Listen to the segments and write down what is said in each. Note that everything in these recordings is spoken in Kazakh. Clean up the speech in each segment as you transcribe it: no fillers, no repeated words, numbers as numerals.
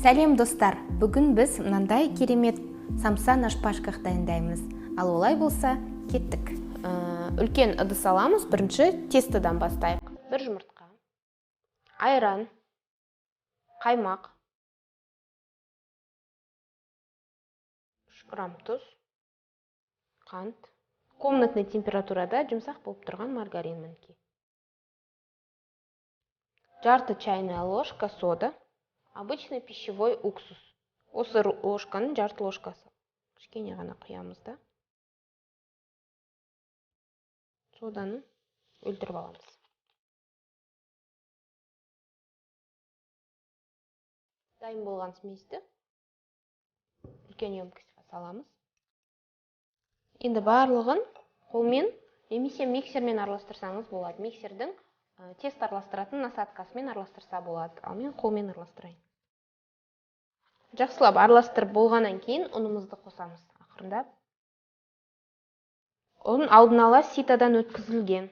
Сәлем достар, бүгін біз мынандай керемет самса нашпашках дайындаймыз. Ал олай болса, кеттік. Үлкен ыдыс аламыз, бірінші тестодан бастайық. Бір жұмыртқа, айран, қаймақ, 3 грамм тұз, қант, комнатный температурада жұмсақ болып тұрған маргарин мінекей. Жарты чайная ложка сода, обычный пищевой уксус. Осы ложканың жарты ложкасы. Кішкене ғана құямыз да. Соданы өлтіріп аламыз. Дайын болған сместі үлкен емкістіге саламыз. Енді барлығын қолмен немесе миксермен араластырсаңыз болады. Миксердің тест араластыратын насадкасымен араластырса болады. Ал мен қолмен араластырайын. Жақсылап араластырып болғаннан кейін ұнымызды қосамыз. Ақырындап. Ұн алдын ала ситадан өткізілген.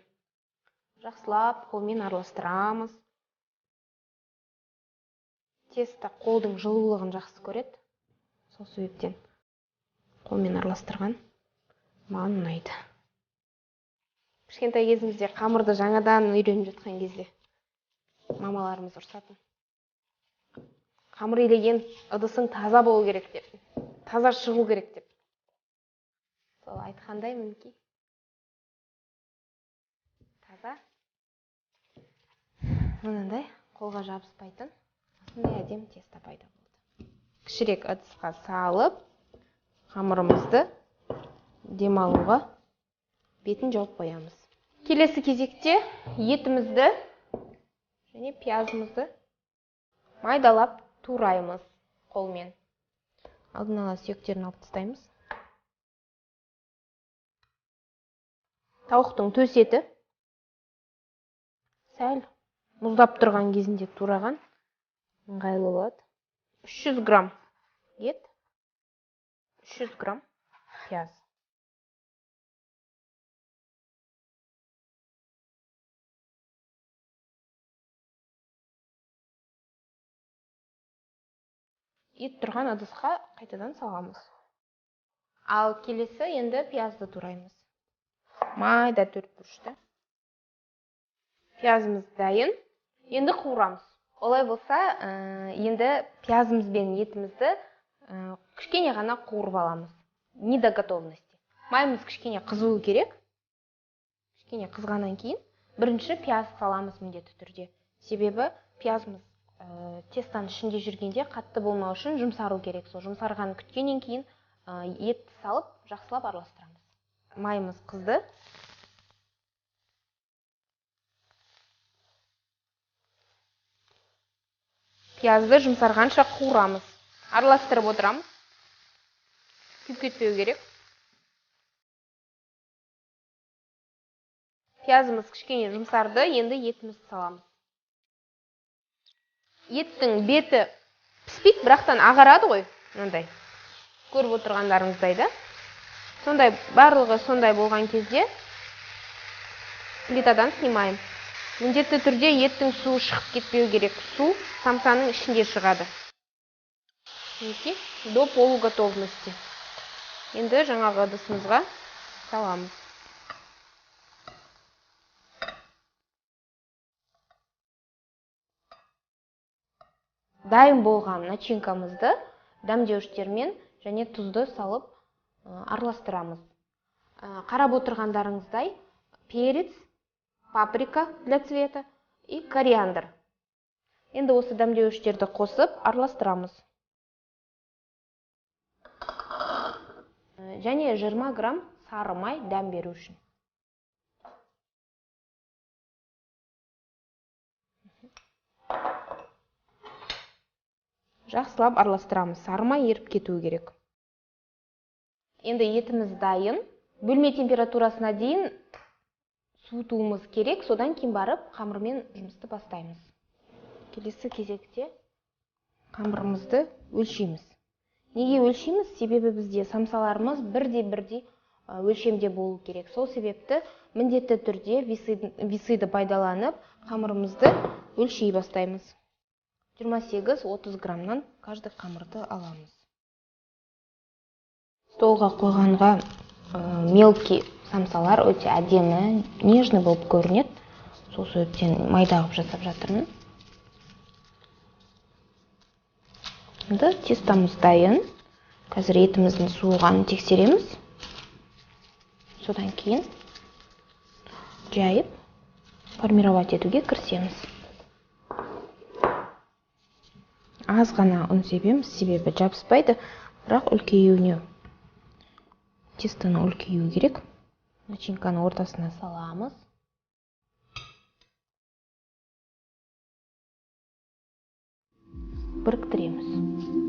Жақсылап қолмен араластырамыз. Тесті қолдың жылулығын жақсы көреді. Сол себептен қолмен араластырған маған ұнайды. Кішкентай кезімізде қамырды жаңадан үйреніп жатқан кезде мамаларымыз ұрсатын. Қамыр илеген ыдысың таза болу керек деп, таза шығу керек деп. Сол айтқандай мінекей. Таза. Мынандай қолға жабыспайтын, осындай әдем теста пайда болды. Кішірек ыдысқа салып, қамырымызды демалуға бетін жауып қоямыз. Келесі кезекте етімізді және пиязымызды майдалап тураймыз қолмен. Алдын ала сүйектерін алып тастаймыз. Тауықтың төс еті сәл мұздап тұрған кезінде тураған ыңғайлы болады. 300 грамм ет, 300 грамм пияз. Ет тұрған ыдысқа қайтадан саламыз. Ал келесі енді пиязды тураймыз. Майда төртбұрышты. Пиязымыз дайын. Енді қуырамыз. Олай болса, енді пиязымыз бен етімізді кішкене ғана қуырып аламыз. Не до готовности. Майымыз кішкене қызуы керек. Кішкене қызғаннан кейін бірінші пияз саламыз міндетті түрде. Себебі пиязымыз тестан ішінде жүргенде қатты болмау үшін жұмсару керек. Сол жұмсарғанын күткеннен кейін ет салып, жақсылап араластырамыз. Майымыз қызды. Пиязды жұмсарғанша қуырамыз. Араластырып отырамыз. Күйіп кетпеу керек. Пиязымыз кішкене жұмсарды, енді етімізді саламыз. Еттің беті піспейді, бірақтан ағарады ғой, мынандай. Көріп отырғандарыңыздай да. Сондай барлығы сондай болған кезде плитадан снимаем. Міндетті түрде еттің суы шығып кетпеу керек. Су самсаның ішінде шығады. До полуготовности. Енді жаңағы ыдысымызға саламыз. Дайын болған начинкамызды дәмдеуіштермен және тұзды салып араластырамыз. Қарап отырғандарыңыздай перец, паприка для цвета и кориандр. Енді осы дәмдеуіштерді қосып араластырамыз. Және 20 грамм сары май дәм беру үшін. Жақсылап араластырамыз. Сары май еріп кетуі керек. Енді етіміз дайын. Бөлме температурасына дейін суытуымыз керек. Содан кейін барып қамырмен жұмысты бастаймыз. Келесі кезекте қамырымызды өлшейміз. Неге өлшейміз? Себебі бізде самсаларымыз бірдей өлшемде болу керек. Сол себепті міндетті түрде весыйды пайдаланып қамырымызды өлшей бастаймыз. 28-30 граммнан каждый қамырды аламыз. Столға қойғанға мелкий самсалар өте әдемі, нежный болып көрінеді. Сол себептен майда қылып жасап жатырмын. Енді тестамыз дайын. Қазір етіміздің суығанын тексереміз. Содан кейін жайып формировать етуге кірісеміз. Аз ғана ұн себеміз, себебі жабыспайды, бірақ үлкеюіне. Тестоны үлкею керек. Начинканы ортасына саламыз. Біріктіреміз.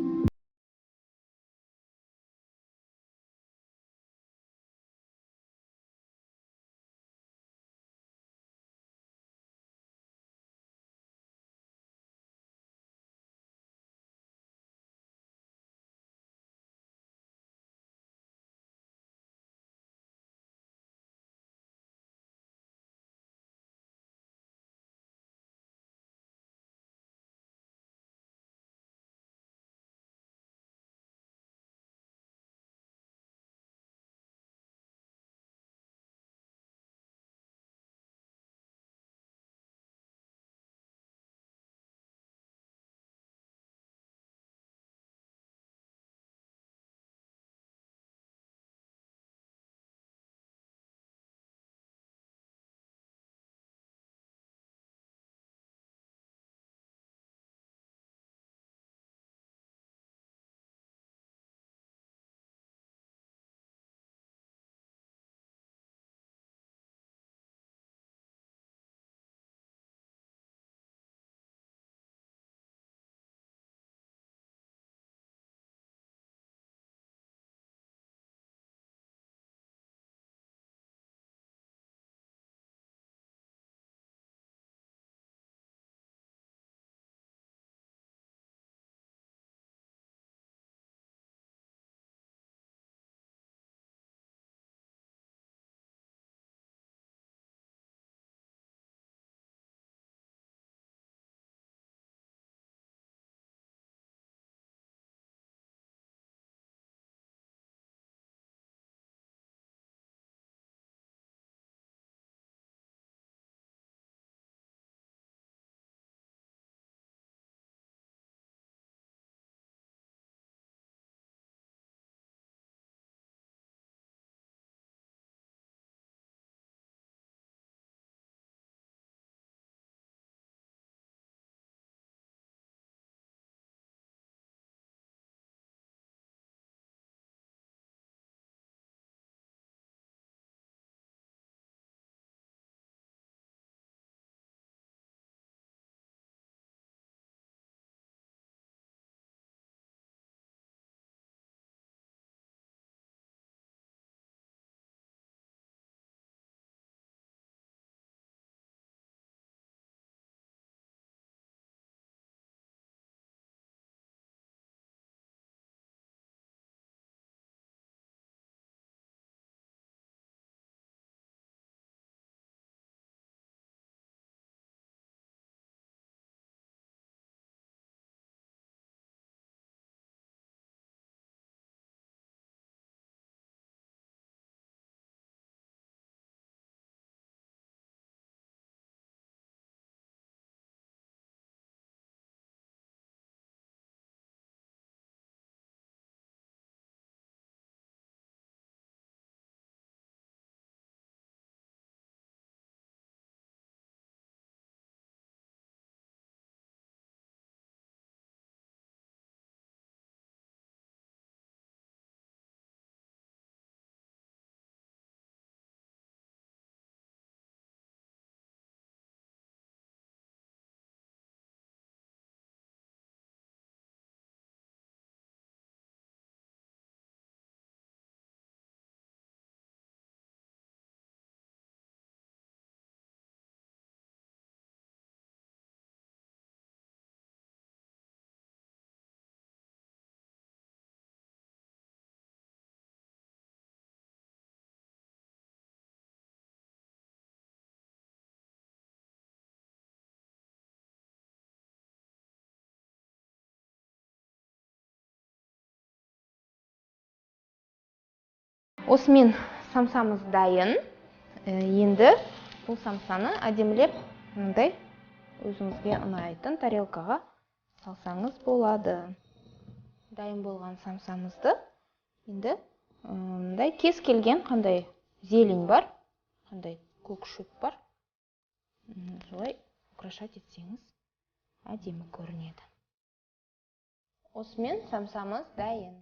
Осымен самсамыз дайын. Енді бұл самсаны әдемілеп мындай өзіңізге ұнайтын тарелкаға салсаңыз болады. Дайын болған самсамызды енді мындай кез келген қандай зелень бар, қандай көк шөп бар, солай украшать етсеңіз әдемі көрінеді. Осымен самсамыз дайын.